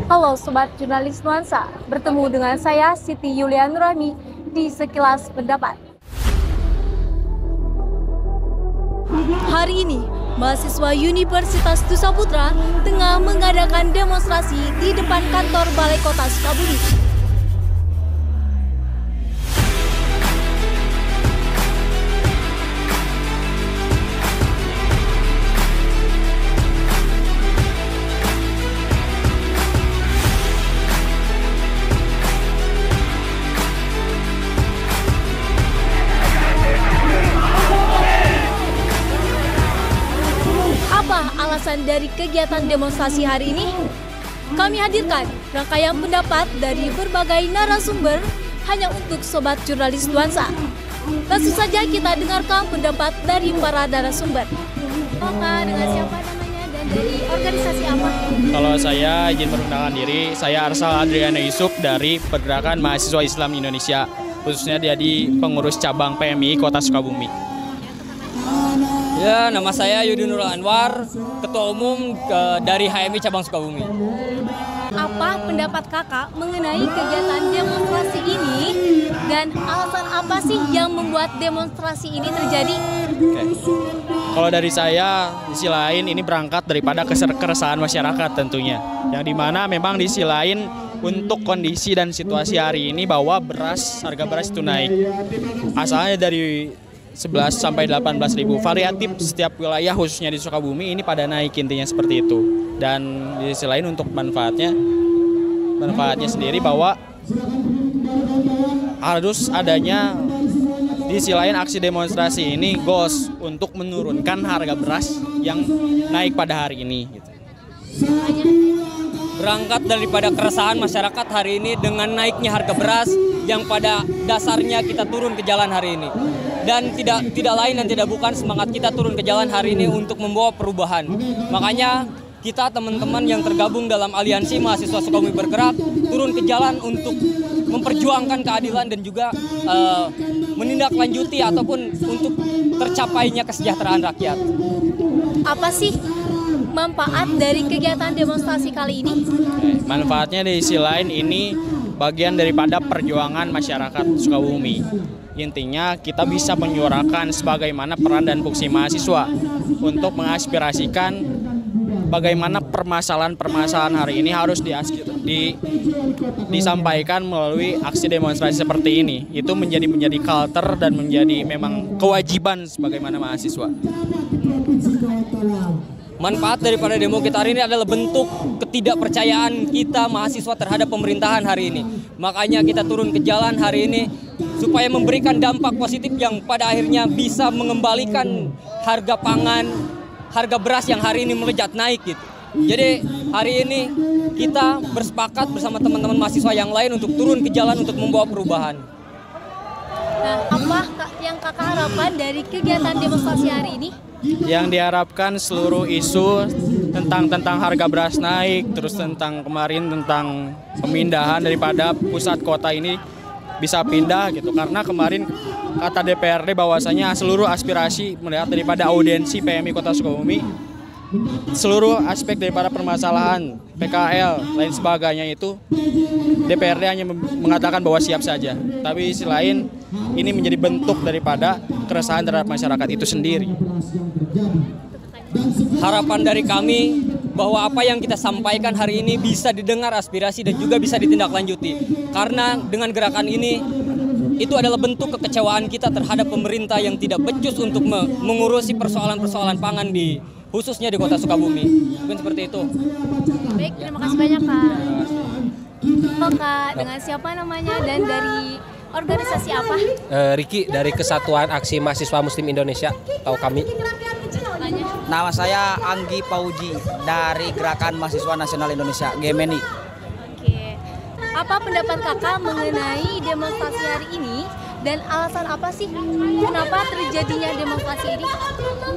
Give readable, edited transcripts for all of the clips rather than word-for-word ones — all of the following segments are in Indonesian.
Halo Sobat Jurnalis Nuansa, bertemu dengan saya Siti Yulia Nurani di Sekilas Pendapat. Hari ini, mahasiswa Universitas Tusa Putra tengah mengadakan demonstrasi di depan kantor Balai Kota Sukabumi. Apa alasan dari kegiatan demonstrasi hari ini? Kami hadirkan rangkaian pendapat dari berbagai narasumber hanya untuk Sobat Jurnalis Nuansa. Langsung saja kita dengarkan pendapat dari para narasumber. Apakah dengan siapa namanya dan dari organisasi apa? Kalau saya izin perkenalkan diri, saya Arsal Adriana Yusuf dari Pergerakan Mahasiswa Islam Indonesia, khususnya dia di pengurus cabang PMI Kota Sukabumi. Ya, nama saya Yudi Nurul Anwar, Ketua Umum dari HMI Cabang Sukabumi. Apa pendapat kakak mengenai kegiatan demonstrasi ini dan alasan apa sih yang membuat demonstrasi ini terjadi? Oke. Kalau dari saya, di sisi lain ini berangkat daripada keresahan masyarakat tentunya. Yang dimana memang di sisi lain untuk kondisi dan situasi hari ini bahwa harga beras itu naik. Asalnya dari 11 sampai 18 ribu, variatif setiap wilayah khususnya di Sukabumi ini pada naik, intinya seperti itu. Dan di sisi lain untuk manfaatnya sendiri bahwa harus adanya di sisi lain aksi demonstrasi ini goals untuk menurunkan harga beras yang naik pada hari ini gitu. Berangkat daripada keresahan masyarakat hari ini dengan naiknya harga beras yang pada dasarnya kita turun ke jalan hari ini. Dan tidak lain dan tidak bukan semangat kita turun ke jalan hari ini untuk membawa perubahan. Makanya kita teman-teman yang tergabung dalam aliansi mahasiswa Sukabumi bergerak turun ke jalan untuk memperjuangkan keadilan dan juga menindaklanjuti ataupun untuk tercapainya kesejahteraan rakyat. Apa sih manfaat dari kegiatan demonstrasi kali ini? Manfaatnya di sisi lain ini bagian daripada perjuangan masyarakat Sukabumi. Intinya kita bisa menyuarakan sebagaimana peran dan fungsi mahasiswa untuk mengaspirasikan bagaimana permasalahan-permasalahan hari ini harus disampaikan melalui aksi demonstrasi seperti ini. Itu menjadi culture dan menjadi memang kewajiban sebagaimana mahasiswa. Manfaat daripada demo kita hari ini adalah bentuk ketidakpercayaan kita mahasiswa terhadap pemerintahan hari ini. Makanya kita turun ke jalan hari ini supaya memberikan dampak positif yang pada akhirnya bisa mengembalikan harga pangan, harga beras yang hari ini melejit naik gitu. Jadi hari ini kita bersepakat bersama teman-teman mahasiswa yang lain untuk turun ke jalan untuk membawa perubahan. Nah, apa yang kakak harapkan dari kegiatan demonstrasi hari ini? Yang diharapkan seluruh isu tentang harga beras naik, terus tentang kemarin tentang pemindahan daripada pusat kota ini bisa pindah gitu. Karena kemarin kata DPRD bahwasanya seluruh aspirasi melihat daripada audiensi PMI Kota Sukabumi, seluruh aspek daripada permasalahan PKL lain sebagainya itu DPRD hanya mengatakan bahwa siap saja. Tapi di sisi lain ini menjadi bentuk daripada keresahan terhadap masyarakat itu sendiri. Harapan dari kami bahwa apa yang kita sampaikan hari ini bisa didengar aspirasi dan juga bisa ditindaklanjuti. Karena dengan gerakan ini itu adalah bentuk kekecewaan kita terhadap pemerintah yang tidak becus untuk mengurusi persoalan-persoalan pangan khususnya di Kota Sukabumi. Mungkin seperti itu. Baik, terima kasih banyak Kak. Halo Kak, dengan siapa namanya dan dari organisasi apa? Riki dari Kesatuan Aksi Mahasiswa Muslim Indonesia, tahu kami. Nama saya Anggi Pauji dari Gerakan Mahasiswa Nasional Indonesia, GMNI. Oke. Apa pendapat kakak mengenai demonstrasi hari ini dan alasan apa sih kenapa terjadinya demonstrasi ini?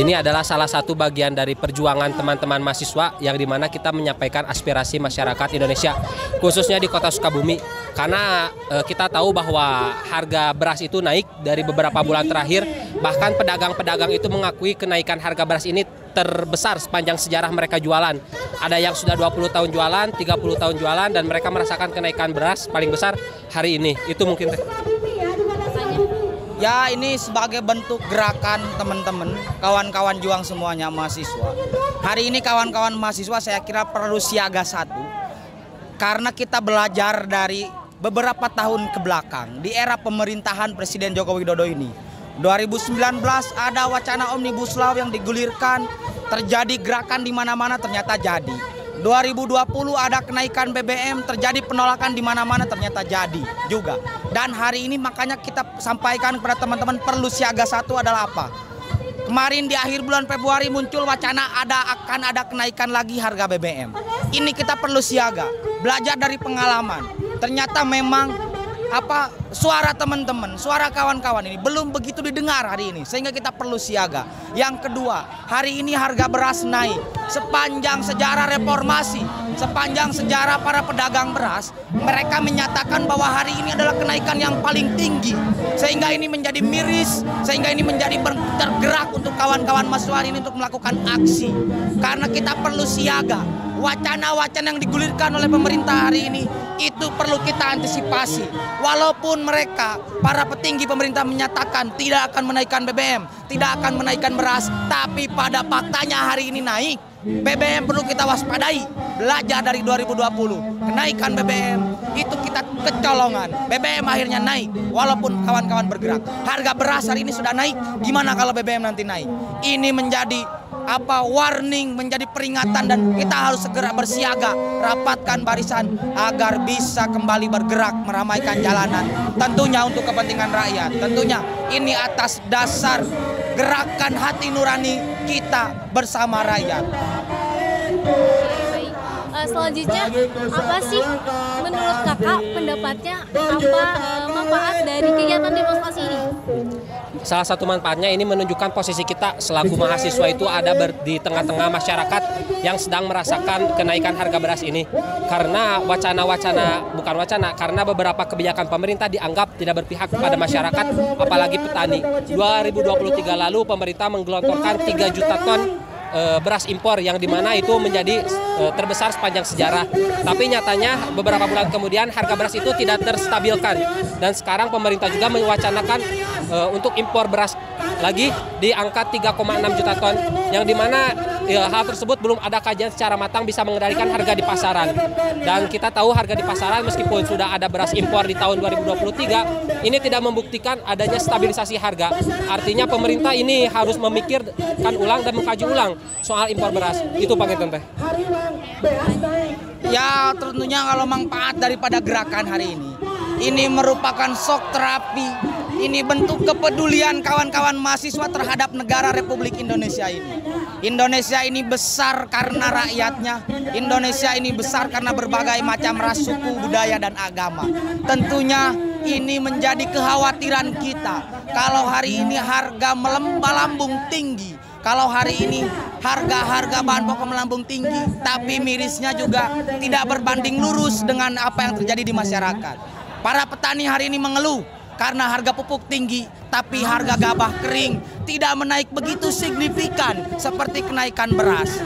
Ini adalah salah satu bagian dari perjuangan teman-teman mahasiswa yang dimana kita menyampaikan aspirasi masyarakat Indonesia, khususnya di Kota Sukabumi. Karena kita tahu bahwa harga beras itu naik dari beberapa bulan terakhir, bahkan pedagang-pedagang itu mengakui kenaikan harga beras ini terbesar sepanjang sejarah mereka jualan. Ada yang sudah 20 tahun jualan, 30 tahun jualan, dan mereka merasakan kenaikan beras paling besar hari ini. Itu mungkin teh. Ya, ini sebagai bentuk gerakan teman-teman, kawan-kawan juang semuanya mahasiswa. Hari ini kawan-kawan mahasiswa saya kira perlu siaga satu. Karena kita belajar dari beberapa tahun ke belakang di era pemerintahan Presiden Joko Widodo ini. 2019 ada wacana Omnibus Law yang digulirkan, terjadi gerakan di mana-mana ternyata jadi. 2020 ada kenaikan BBM, terjadi penolakan di mana-mana ternyata jadi juga. Dan hari ini makanya kita sampaikan kepada teman-teman perlu siaga satu adalah apa? Kemarin di akhir bulan Februari muncul wacana akan ada kenaikan lagi harga BBM. Ini kita perlu siaga, belajar dari pengalaman. Ternyata memang suara teman-teman, suara kawan-kawan ini belum begitu didengar hari ini, sehingga kita perlu siaga. Yang kedua, hari ini harga beras naik. Sepanjang sejarah reformasi, sepanjang sejarah para pedagang beras, mereka menyatakan bahwa hari ini adalah kenaikan yang paling tinggi, sehingga ini menjadi miris, sehingga ini menjadi tergerak untuk kawan-kawan mahasiswa ini untuk melakukan aksi. Karena kita perlu siaga. Wacana-wacana yang digulirkan oleh pemerintah hari ini itu perlu kita antisipasi. Walaupun mereka, para petinggi pemerintah menyatakan tidak akan menaikkan BBM, tidak akan menaikkan beras, tapi pada faktanya hari ini naik. BBM perlu kita waspadai. Belajar dari 2020, kenaikan BBM itu kita kecolongan. BBM akhirnya naik, walaupun kawan-kawan bergerak. Harga beras hari ini sudah naik. Gimana kalau BBM nanti naik? Ini menjadi warning, menjadi peringatan, dan kita harus segera bersiaga, rapatkan barisan agar bisa kembali bergerak meramaikan jalanan, tentunya untuk kepentingan rakyat. Tentunya ini atas dasar gerakan hati nurani kita bersama rakyat. Selanjutnya, apa sih menurut kakak pendapatnya, apa manfaat dari kegiatan demonstrasi ini? Salah satu manfaatnya ini menunjukkan posisi kita selaku mahasiswa itu ada di tengah-tengah masyarakat yang sedang merasakan kenaikan harga beras ini. Karena karena beberapa kebijakan pemerintah dianggap tidak berpihak kepada masyarakat, apalagi petani. 2023 lalu pemerintah menggelontorkan 3 juta ton beras impor yang dimana itu menjadi terbesar sepanjang sejarah. Tapi nyatanya beberapa bulan kemudian harga beras itu tidak terstabilkan, dan sekarang pemerintah juga mewacanakan untuk impor beras lagi di angka 3,6 juta ton, yang dimana hal tersebut belum ada kajian secara matang bisa mengendalikan harga di pasaran. Dan kita tahu harga di pasaran meskipun sudah ada beras impor di tahun 2023, ini tidak membuktikan adanya stabilisasi harga. Artinya pemerintah ini harus memikirkan ulang dan mengkaji ulang soal impor beras. Itu Pak Teh. Ya, tentunya kalau manfaat daripada gerakan hari ini merupakan shock terapi. Ini bentuk kepedulian kawan-kawan mahasiswa terhadap negara Republik Indonesia ini. Indonesia ini besar karena rakyatnya. Indonesia ini besar karena berbagai macam ras, suku, budaya, dan agama. Tentunya ini menjadi kekhawatiran kita. Kalau hari ini harga melambung tinggi, kalau hari ini harga bahan pokok melambung tinggi, tapi mirisnya juga tidak berbanding lurus dengan apa yang terjadi di masyarakat. Para petani hari ini mengeluh karena harga pupuk tinggi, tapi harga gabah kering tidak menaik begitu signifikan seperti kenaikan beras.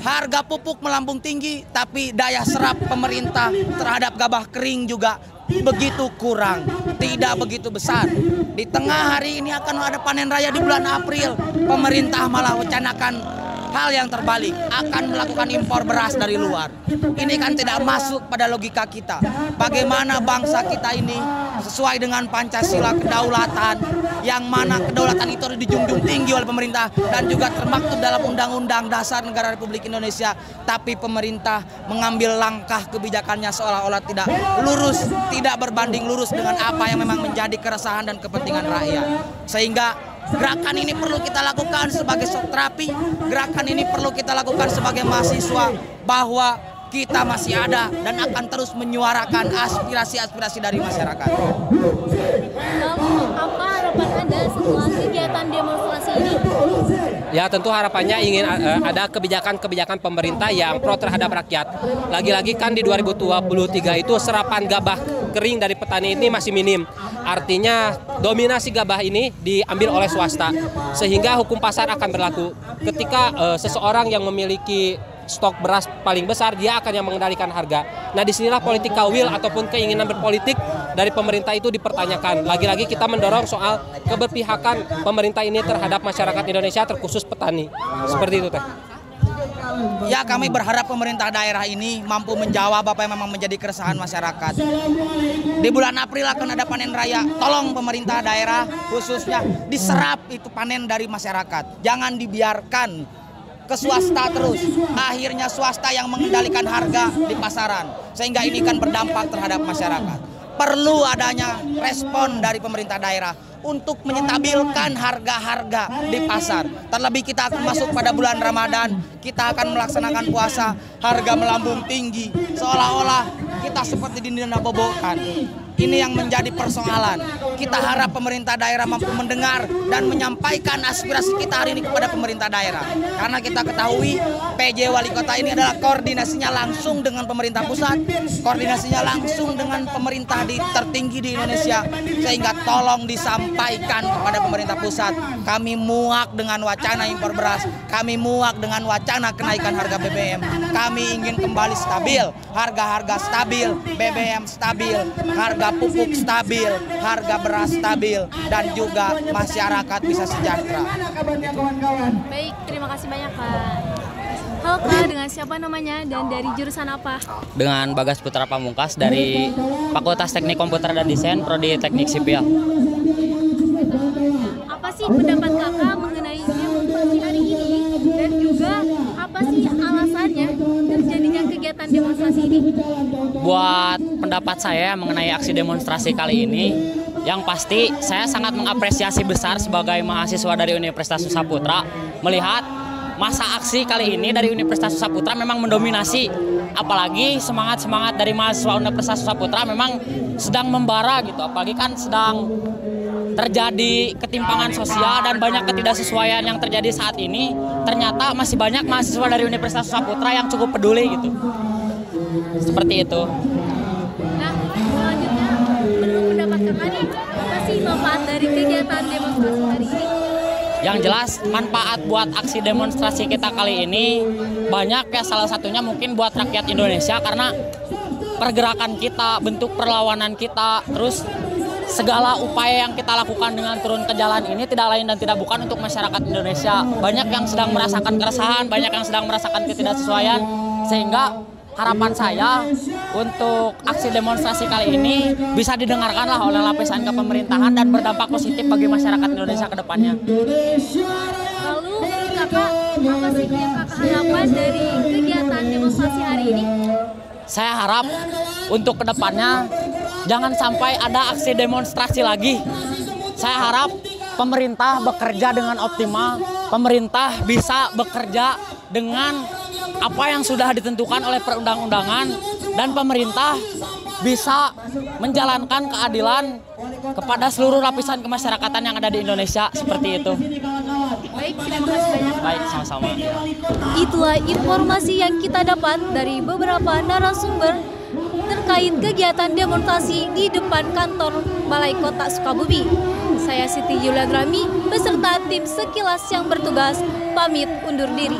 Harga pupuk melambung tinggi, tapi daya serap pemerintah terhadap gabah kering juga begitu kurang, tidak begitu besar. Di tengah hari ini akan ada panen raya di bulan April, pemerintah malah wacanakan hal yang terbalik, akan melakukan impor beras dari luar. Ini kan tidak masuk pada logika kita. Bagaimana bangsa kita ini sesuai dengan Pancasila kedaulatan, yang mana kedaulatan itu harus dijunjung tinggi oleh pemerintah dan juga termaktub dalam Undang-Undang Dasar Negara Republik Indonesia. Tapi pemerintah mengambil langkah kebijakannya seolah-olah tidak lurus, tidak berbanding lurus dengan apa yang memang menjadi keresahan dan kepentingan rakyat. Sehingga gerakan ini perlu kita lakukan sebagai shock terapi. Gerakan ini perlu kita lakukan sebagai mahasiswa, bahwa kita masih ada dan akan terus menyuarakan aspirasi-aspirasi dari masyarakat. Apa harapan Anda setelah kegiatan demonstrasi ini? Ya tentu harapannya ingin ada kebijakan-kebijakan pemerintah yang pro terhadap rakyat. Lagi-lagi kan di 2023 itu serapan gabah kering dari petani ini masih minim. Artinya dominasi gabah ini diambil oleh swasta. Sehingga hukum pasar akan berlaku. Ketika seseorang yang memiliki stok beras paling besar, dia akan yang mengendalikan harga. Nah disinilah political will ataupun keinginan berpolitik dari pemerintah itu dipertanyakan. Lagi-lagi kita mendorong soal keberpihakan pemerintah ini terhadap masyarakat Indonesia terkhusus petani. Seperti itu Teh. Ya kami berharap pemerintah daerah ini mampu menjawab apa yang memang menjadi keresahan masyarakat. Di bulan April akan ada panen raya. Tolong pemerintah daerah khususnya diserap itu panen dari masyarakat. Jangan dibiarkan ke swasta terus. Akhirnya swasta yang mengendalikan harga di pasaran. Sehingga ini kan berdampak terhadap masyarakat. Perlu adanya respon dari pemerintah daerah untuk menyetabilkan harga-harga di pasar. Terlebih kita akan masuk pada bulan Ramadan, kita akan melaksanakan puasa, harga melambung tinggi, seolah-olah kita seperti dininabobokan. Ini yang menjadi persoalan. Kita harap pemerintah daerah mampu mendengar dan menyampaikan aspirasi kita hari ini kepada pemerintah daerah. Karena kita ketahui PJ Wali Kota ini adalah koordinasinya langsung dengan pemerintah pusat, koordinasinya langsung dengan pemerintah tertinggi di Indonesia. Sehingga tolong disampaikan kepada pemerintah pusat. Kami muak dengan wacana impor beras, kami muak dengan wacana kenaikan harga BBM. Kami ingin kembali stabil, harga-harga stabil, BBM stabil, harga pupuk stabil, harga beras stabil, dan juga masyarakat bisa sejahtera. Baik, terima kasih banyak Kak. Halo Kak, dengan siapa namanya dan dari jurusan apa? Dengan Bagas Putra Pamungkas dari Fakultas Teknik Komputer dan Desain, Prodi Teknik Sipil. Apa sih pendapat Kakak mengenai demonstrasi hari ini dan juga apa sih alasannya terjadinya kegiatan demonstrasi ini? Buat pendapat saya mengenai aksi demonstrasi kali ini, yang pasti saya sangat mengapresiasi besar sebagai mahasiswa dari Universitas Saputra melihat masa aksi kali ini dari Universitas Saputra memang mendominasi. Apalagi semangat-semangat dari mahasiswa Universitas Saputra memang sedang membara gitu. Apalagi kan sedang terjadi ketimpangan sosial dan banyak ketidaksesuaian yang terjadi saat ini. Ternyata masih banyak mahasiswa dari Universitas Saputra yang cukup peduli gitu. Seperti itu. Nah, selanjutnya menurut pendapat Kakak nih, apa sih manfaat dari kegiatan demonstrasi hari ini? Yang jelas manfaat buat aksi demonstrasi kita kali ini banyak ya, salah satunya mungkin buat rakyat Indonesia karena pergerakan kita, bentuk perlawanan kita, terus segala upaya yang kita lakukan dengan turun ke jalan ini tidak lain dan tidak bukan untuk masyarakat Indonesia. Banyak yang sedang merasakan keresahan, banyak yang sedang merasakan ketidaksesuaian, sehingga harapan saya untuk aksi demonstrasi kali ini bisa didengarkanlah oleh lapisan kepemerintahan dan berdampak positif bagi masyarakat Indonesia ke depannya. Lalu Kakak, apa sih yang Kakak harapkan dari kegiatan demonstrasi hari ini? Saya harap untuk ke depannya jangan sampai ada aksi demonstrasi lagi. Saya harap pemerintah bekerja dengan optimal, pemerintah bisa bekerja dengan apa yang sudah ditentukan oleh perundang-undangan, dan pemerintah bisa menjalankan keadilan kepada seluruh lapisan kemasyarakatan yang ada di Indonesia, seperti itu. Baik, terima kasih banyak. Baik, sama-sama. Itulah informasi yang kita dapat dari beberapa narasumber terkait kegiatan demonstrasi di depan kantor Balai Kota Sukabumi. Saya Siti Yulian Rami beserta tim sekilas yang bertugas pamit undur diri.